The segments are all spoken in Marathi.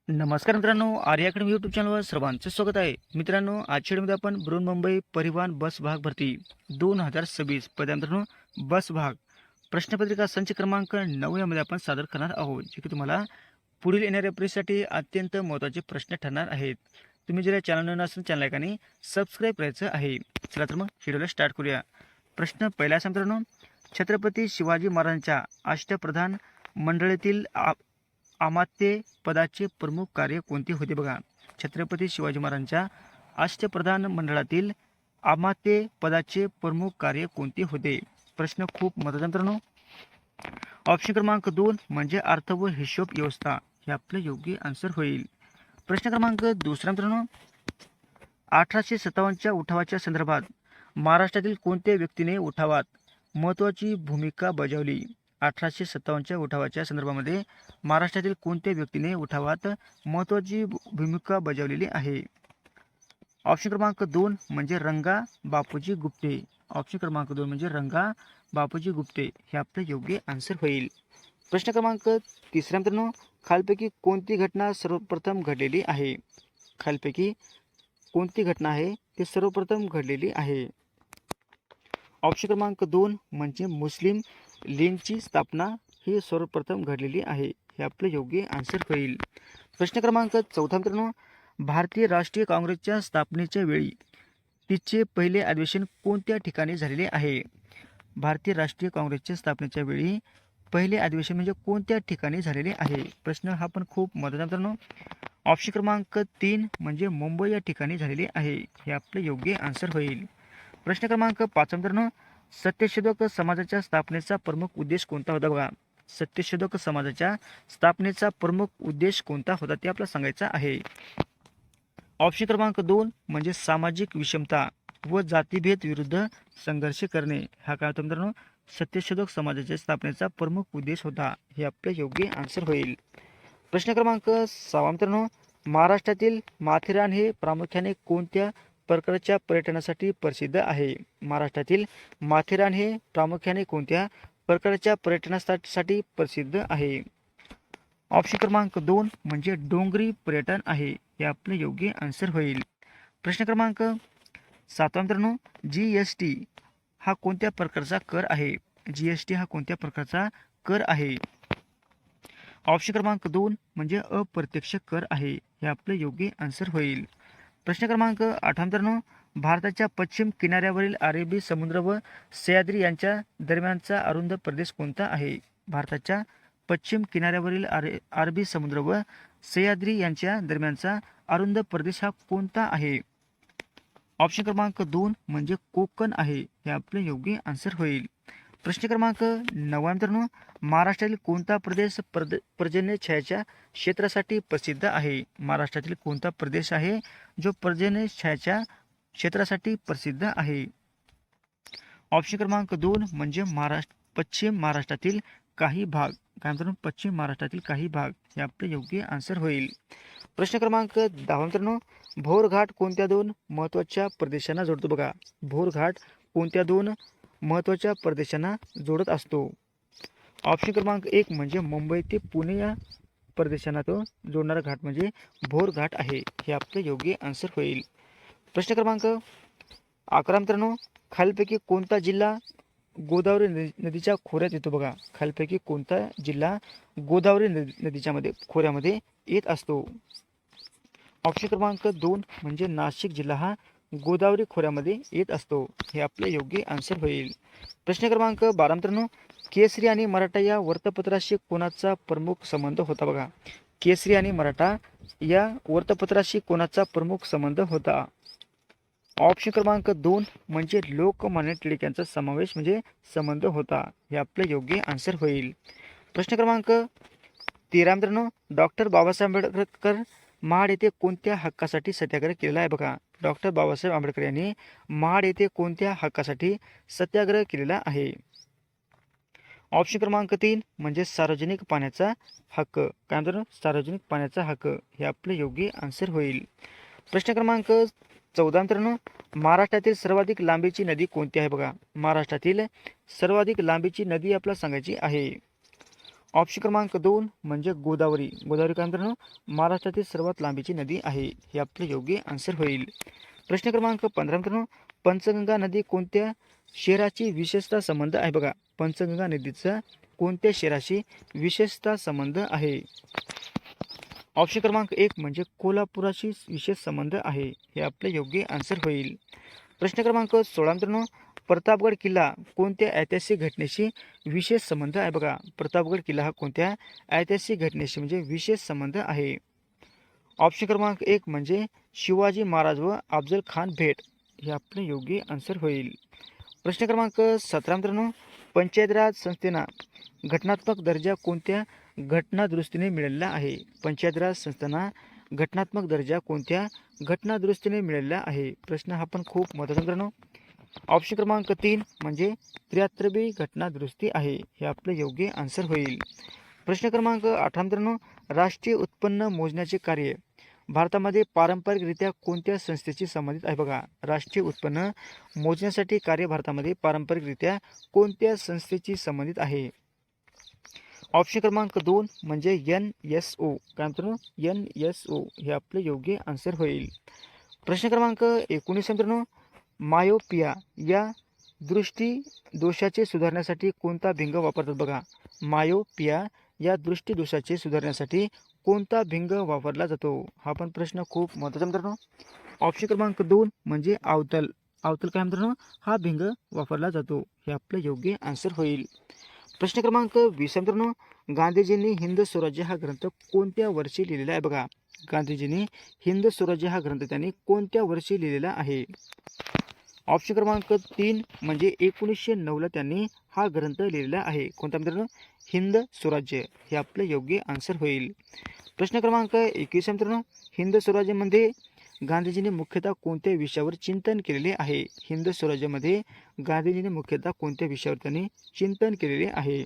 नमस्कार मित्रांनो, आर्या अकॅडमी यूट्यूब चॅनलवर सर्वांचे स्वागत आहे. मित्रांनो, आजच्या व्हिडिओमध्ये आपण बृहन्मुंबई परिवहन बस भाग भरती 2026 पदे मित्रांनो बस भाग प्रश्नपत्रिका संच क्रमांक 9 यामध्ये आपण सादर करणार आहोत, जे की तुम्हाला पुढील येणाऱ्या परीक्षेसाठी अत्यंत महत्त्वाचे प्रश्न ठरणार आहेत. तुम्ही जर या चॅनल नवीन असेल चॅनल लाईक सबस्क्राईब करायचं आहे. चला तर मग व्हिडिओला स्टार्ट करूया. प्रश्न पहिला असा मित्रांनो, छत्रपती शिवाजी महाराजांच्या अष्टप्रधान मंडळीतील अमात्य पदाचे प्रमुख कार्य कोणते होते? बघा, छत्रपती शिवाजी महाराजांच्या अष्टप्रधान मंडळातील अमात्य पदाचे प्रमुख कार्य कोणते होते? प्रश्न खूप महत्त्वाचा मित्रांनो. ऑप्शन क्रमांक 2 म्हणजे अर्थ व हिशोब व्यवस्था, हे आपलं योग्य आन्सर होईल. प्रश्न क्रमांक दुसरा मित्रांनो, 1857च्या उठावाच्या संदर्भात महाराष्ट्रातील कोणत्या व्यक्तीने उठावात महत्त्वाची भूमिका बजावली? 1857च्या उठावाच्या संदर्भामध्ये महाराष्ट्रातील कोणत्या व्यक्तीने उठावात महत्त्वाची भूमिका बजावलेली आहे? ऑप्शन क्रमांक 2 म्हणजे रंगा बापूजी गुप्ते. ऑप्शन क्रमांक 2 म्हणजे रंगा बापूजी गुप्ते, हे आपलं योग्य आन्सर होईल. प्रश्न क्रमांक तिसरा मित्रांनो, खालपैकी कोणती घटना सर्वप्रथम घडलेली आहे? खालपैकी कोणती घटना आहे ती सर्वप्रथम घडलेली आहे? ऑप्शन क्रमांक 2 म्हणजे मुस्लिम लीगची स्थापना ही सर्वप्रथम घडलेली आहे, हे आपलं योग्य आन्सर होईल. प्रश्न क्रमांक चौथा मित्रांनो, भारतीय राष्ट्रीय काँग्रेसच्या स्थापनेच्या वेळी तिचे पहिले अधिवेशन कोणत्या ठिकाणी झालेले आहे? भारतीय राष्ट्रीय काँग्रेसच्या स्थापनेच्या वेळी पहिले अधिवेशन म्हणजे कोणत्या ठिकाणी झालेले आहे? प्रश्न हा पण खूप महत्त्वाचा मित्रांनो. ऑप्शन क्रमांक 3 म्हणजे मुंबई या ठिकाणी झालेले आहे, हे आपलं योग्य आन्सर होईल. प्रश्न क्रमांक 5 मित्रांनो, सत्यशोधक समाजाच्या स्थापनेचा प्रमुख उद्देश कोणता होता? बघा, सत्यशोधक समाजाच्या स्थापनेचा प्रमुख उद्देश कोणता होता ते आपल्याला सांगायचा आहे. ऑप्शन क्रमांक 2 म्हणजे सामाजिक विषमता व जातीभेद विरुद्ध संघर्ष करणे, हा काय होता मित्रांनो? सत्यशोधक समाजाच्या स्थापनेचा प्रमुख उद्देश होता, हे आपले योग्य आन्सर होईल. प्रश्न क्रमांक 6 मित्रांनो, महाराष्ट्रातील माथेरान हे प्रामुख्याने कोणत्या प्रकारच्या पर्यटनासाठी प्रसिद्ध आहे? महाराष्ट्रातील माथेरान हे प्रामुख्याने कोणत्या प्रकारच्या पर्यटनासाठी प्रसिद्ध आहे? ऑप्शन क्रमांक 2 म्हणजे डोंगरी पर्यटन आहे, हे आपले योग्य आन्सर होईल. प्रश्न क्रमांक 7 मित्रांनो, GST हा कोणत्या प्रकारचा कर आहे? GST हा कोणत्या प्रकारचा कर आहे? ऑप्शन क्रमांक 2 म्हणजे अप्रत्यक्ष कर आहे, हे आपले योग्य आन्सर होईल. प्रश्न क्रमांक 8 मित्रांनो, भारताच्या पश्चिम किनाऱ्यावरील अरबी समुद्र व सह्याद्री यांच्या दरम्यानचा अरुंद प्रदेश कोणता आहे? भारताच्या पश्चिम किनाऱ्यावरील अरबी समुद्र व सह्याद्री यांच्या दरम्यानचा अरुंद प्रदेश हा कोणता आहे? ऑप्शन क्रमांक 2 म्हणजे कोकण आहे, हे आपले योग्य आन्सर होईल. प्रश्न क्रमांक 9 मित्रांनो, महाराष्ट्रातील कोणता प्रदेश पर्जन्य छायाच्या क्षेत्रासाठी प्रसिद्ध आहे? महाराष्ट्रातील कोणता प्रदेश आहे जो पर्जन्य छायाच्या क्षेत्रासाठी प्रसिद्ध आहे? ऑप्शन क्रमांक 2 म्हणजे पश्चिम महाराष्ट्रातील काही भाग, काय मित्रांनो? पश्चिम महाराष्ट्रातील काही भाग, हे आपले योग्य आन्सर होईल. प्रश्न क्रमांक 10 मित्रांनो, भोर घाट कोणत्या दोन महत्त्वाच्या प्रदेशांना जोडतो? बघा, भोर घाट कोणत्या दोन महत्त्वाच्या प्रदेशांना जोडत असतो? ऑप्शन क्रमांक 1 म्हणजे मुंबई ते पुणे या प्रदेशांना तो जोडणारा घाट म्हणजे भोर घाट आहे, हे आपलं योग्य आन्सर होईल. प्रश्न क्रमांक 11 मित्रांनो, खालीलपैकी कोणता जिल्हा गोदावरी नदीच्या खोऱ्यात येतो? बघा, खालीलपैकी कोणता जिल्हा गोदावरी नदीच्या खोऱ्यामध्ये येत असतो? ऑप्शन क्रमांक 2 म्हणजे नाशिक जिल्हा हा गोदावरी खोऱ्यामध्ये येत असतो, हे आपले योग्य आन्सर होईल. प्रश्न क्रमांक 12 मित्रांनो, केसरी आणि मराठा या वृत्तपत्राशी कोणाचा प्रमुख संबंध होता? बघा, केसरी आणि मराठा या वृत्तपत्राशी कोणाचा प्रमुख संबंध होता? ऑप्शन क्रमांक 2 म्हणजे लोकमान्य टिळक यांचा समावेश म्हणजे संबंध होता, हे आपले योग्य आन्सर होईल. प्रश्न क्रमांक 13 मित्रांनो, डॉक्टर बाबासाहेब आंबेडकर महाड येथे कोणत्या हक्कासाठी सत्याग्रह केलेला आहे? बघा, डॉक्टर बाबासाहेब आंबेडकर यांनी महाड येथे कोणत्या हक्कासाठी सत्याग्रह केलेला आहे? ऑप्शन क्रमांक 3 म्हणजे सार्वजनिक पाण्याचा हक्क, काय म्हणतो? सार्वजनिक पाण्याचा हक्क, हे आपले योग्य आन्सर होईल. प्रश्न क्रमांक 14 मित्रांनो, महाराष्ट्रातील सर्वाधिक लांबीची नदी कोणती आहे? बघा, महाराष्ट्रातील सर्वाधिक लांबीची नदी आपल्याला सांगायची आहे. ऑप्शन क्रमांक 2 म्हणजे गोदावरी. गोदावरी काय मित्रांनो महाराष्ट्रातील सर्वात लांबीची नदी आहे. हे आपले योग्य आन्सर होईल. प्रश्न क्रमांक 15 मित्रांनो, पंचगंगा नदी कोणत्या शहराची विशेषतः संबंध आहे बघा. पंचगंगा नदीचा कोणत्या शहराशी विशेषतः संबंध आहे. ऑप्शन क्रमांक 1 म्हणजे कोल्हापुराशी विशेष संबंध आहे. हे आपले योग्य आन्सर होईल. प्रश्न क्रमांक 16 मित्रांनो, प्रतापगड किल्ला कोणत्या ऐतिहासिक घटनेशी विशेष संबंध आहे बघा. प्रतापगड किल्ला हा कोणत्या ऐतिहासिक घटनेशी म्हणजे विशेष संबंध आहे. ऑप्शन क्रमांक 1 म्हणजे शिवाजी महाराज व अफजल खान भेट. हे आपले योग्य आन्सर होईल. प्रश्न क्रमांक 17 मित्रांनो, पंचायत राज संस्थेना घटनात्मक दर्जा कोणत्या घटनादुरुस्तीने मिळालेला आहे. पंचायत राज संस्थांना घटनात्मक दर्जा कोणत्या घटनादुरुस्तीने मिळालेला आहे. प्रश्न हा पण खूप महत्त्वाचा मित्रांनो. ऑप्शन क्रमांक 3 म्हणजे 73वी घटना दुरुस्ती आहे. हे आपले योग्य आन्सर होईल. प्रश्न क्रमांक 18 मित्रांनो, राष्ट्रीय उत्पन्न मोजण्याचे कार्य भारतामध्ये पारंपरिकरित्या कोणत्या संस्थेशी संबंधित आहे बघा. राष्ट्रीय उत्पन्न मोजण्यासाठी कार्य भारतामध्ये पारंपरिकरित्या कोणत्या संस्थेशी संबंधित आहे. ऑप्शन क्रमांक 2 म्हणजे NSO. काय मित्रांनो NSO. हे आपले योग्य आन्सर होईल. प्रश्न क्रमांक 19 मित्रांनो, मायोपिया या दृष्टी दोषाचे सुधारण्यासाठी कोणता भिंग वापरतात बघा. मायोपिया या दृष्टी दोषाचे सुधारण्यासाठी कोणता भिंग वापरला जातो. हा पण प्रश्न खूप महत्त्वाचा मित्रांनो. ऑप्शन क्रमांक 2 म्हणजे अवतल. अवतल काय मित्रांनो हा भिंग वापरला जातो. हे आपलं योग्य आन्सर होईल. प्रश्न क्रमांक 20 मित्रांनो, गांधीजींनी हिंद स्वराज्य हा ग्रंथ कोणत्या वर्षी लिहिलेला आहे बघा. गांधीजींनी हिंद स्वराज्य हा ग्रंथ त्यांनी कोणत्या वर्षी लिहिलेला आहे. ऑप्शन क्रमांक 3 म्हणजे 1909ला त्यांनी हा ग्रंथ लिहिलेला आहे. कोणता मित्रांनो हिंद स्वराज्य. हे आपले योग्य आन्सर होईल. प्रश्न क्रमांक 21 मित्रांनो, हिंद स्वराज्यामध्ये गांधीजींनी मुख्यतः कोणत्या विषयावर चिंतन केलेले आहे. हिंद स्वराज्यामध्ये गांधीजींनी मुख्यतः कोणत्या विषयावर त्यांनी चिंतन केलेले आहे.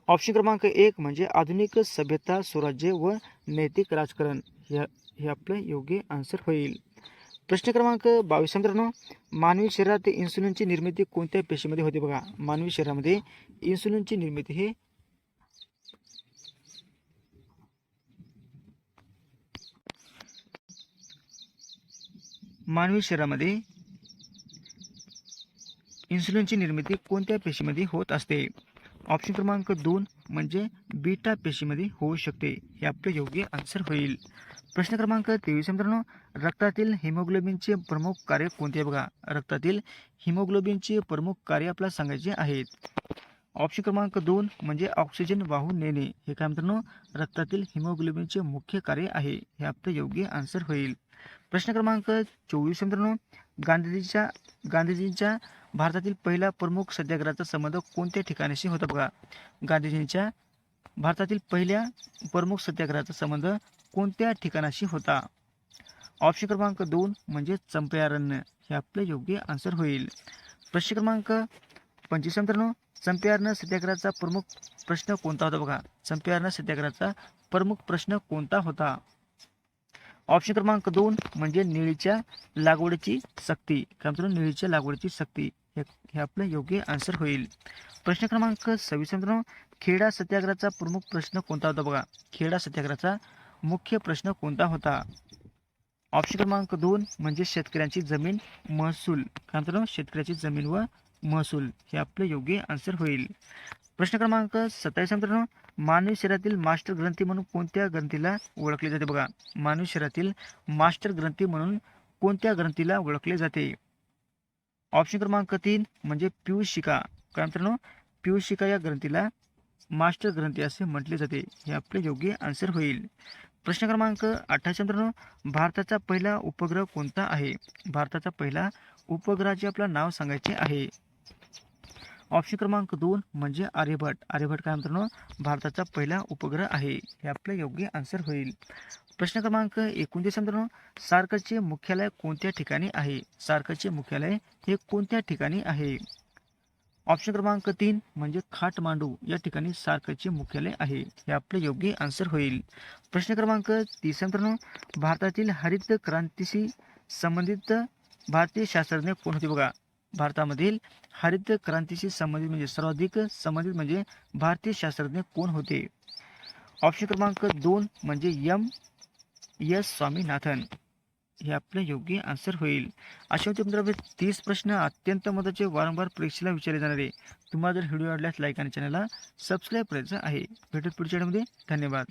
ऑप्शन क्रमांक 1 म्हणजे आधुनिक सभ्यता, स्वराज्य व नैतिक राजकारण. हे आपलं योग्य आन्सर होईल. प्रश्न क्रमांक 22 मित्रांनो, मानवी शरीरात इन्सुलिनची निर्मिती कोणत्या पेशीमध्ये होते बघा. मानवी शरीरामध्ये इन्सुलिनची निर्मिती हे मानवी शरीरामध्ये इन्सुलिनची निर्मिती कोणत्या पेशीमध्ये होत असते. ऑप्शन क्रमांक 2 म्हणजे बीटा पेशीमध्ये होऊ शकते. हे आपले योग्य आन्सर होईल. प्रश्न क्रमांक 23 मित्रांनो, रक्तातील हिमोग्लोबिनचे प्रमुख कार्य कोणते बघा. रक्तातील हिमोग्लोबिनचे प्रमुख कार्य आपल्याला सांगायचे आहेत. ऑप्शन क्रमांक 2 म्हणजे ऑक्सिजन वाहून नेणे. हे काय मित्रांनो रक्तातील हिमोग्लोबिनचे मुख्य कार्य आहे. हे आपले योग्य आन्सर होईल. प्रश्न क्रमांक 24 मित्रांनो, गांधीजींच्या भारतातील पहिला प्रमुख सत्याग्रहाचा संबंध कोणत्या ठिकाणाशी होता बघा. गांधीजींच्या भारतातील पहिल्या प्रमुख सत्याग्रहाचा संबंध कोणत्या ठिकाणाशी होता. ऑप्शन क्रमांक 2 म्हणजे चंपारण्य. हे आपले योग्य आन्सर होईल. प्रश्न क्रमांक 25 मित्रांनो, चंपारण सत्याग्रहाचा प्रमुख प्रश्न कोणता होता बघा. चंपारण सत्याग्रहाचा प्रमुख प्रश्न कोणता होता. ऑप्शन क्रमांक 2 म्हणजे निळीच्या लागवडीची सक्ती. काय मित्रांनो निळीच्या लागवडीची सक्ती. हे आपलं योग्य आन्सर होईल. प्रश्न क्रमांक 26 मित्रांनो, खेडा सत्याग्रहाचा प्रमुख प्रश्न कोणता होता बघा. खेडा सत्याग्रहाचा मुख्य प्रश्न कोणता होता. ऑप्शन क्रमांक 2 म्हणजे शेतकऱ्यांची जमीन महसूल. काय मित्रांनो शेतकऱ्याची जमीन व महसूल. हे आपलं योग्य आन्सर होईल. प्रश्न क्रमांक 27 मित्रांनो, मानवी शरीरातील मास्टर ग्रंथी म्हणून कोणत्या ग्रंथीला ओळखले जाते बघा. मानवी शरीरातील मास्टर ग्रंथी म्हणून कोणत्या ग्रंथीला ओळखले जाते. ऑप्शन क्रमांक 3 म्हणजे पियूषिका. काय मित्रांनो पियूषिका या ग्रंथीला मास्टर ग्रंथी असे म्हटले जाते. हे आपले योग्य आन्सर होईल. प्रश्न क्रमांक 28 मित्रांनो, भारताचा पहिला उपग्रह कोणता आहे. भारताचा पहिला उपग्रहाचे आपलं नाव सांगायचे आहे. ऑप्शन क्रमांक 2 म्हणजे आर्यभट्ट. आर्यभट्ट काय मित्रांनो भारताचा पहिला उपग्रह आहे. हे आपलं योग्य आन्सर होईल. प्रश्न क्रमांक 29 मित्रांनो, सार्कचे मुख्यालय कोणत्या ठिकाणी आहे. सार्कचे मुख्यालय हे कोणत्या ठिकाणी आहे. ऑप्शन क्रमांक 3 म्हणजे काठमांडू या ठिकाणी सार्कचे मुख्यालय आहे. हे आपले योग्य आन्सर होईल. प्रश्न क्रमांक 30 मित्रांनो, भारतातील हरित क्रांतीशी संबंधित भारतीय शास्त्रज्ञ कोण होते बघा. भारतामधील हरित क्रांतीशी संबंधित म्हणजे सर्वाधिक संबंधित म्हणजे भारतीय शास्त्रज्ञ कोण होते? ऑप्शन क्रमांक 2 म्हणजे एस स्वामीनाथन. हे आपलं योग्य आन्सर होईल. अशा होते मित्रांनो 30 प्रश्न अत्यंत महत्त्वाचे, वारंवार परीक्षेला विचारले जाणारे. तुम्हाला जर व्हिडिओ आवडल्यास लाईक आणि चॅनलला सबस्क्राईब करायचं आहे. भेटत पुढच्या व्हिडिओमध्ये. धन्यवाद.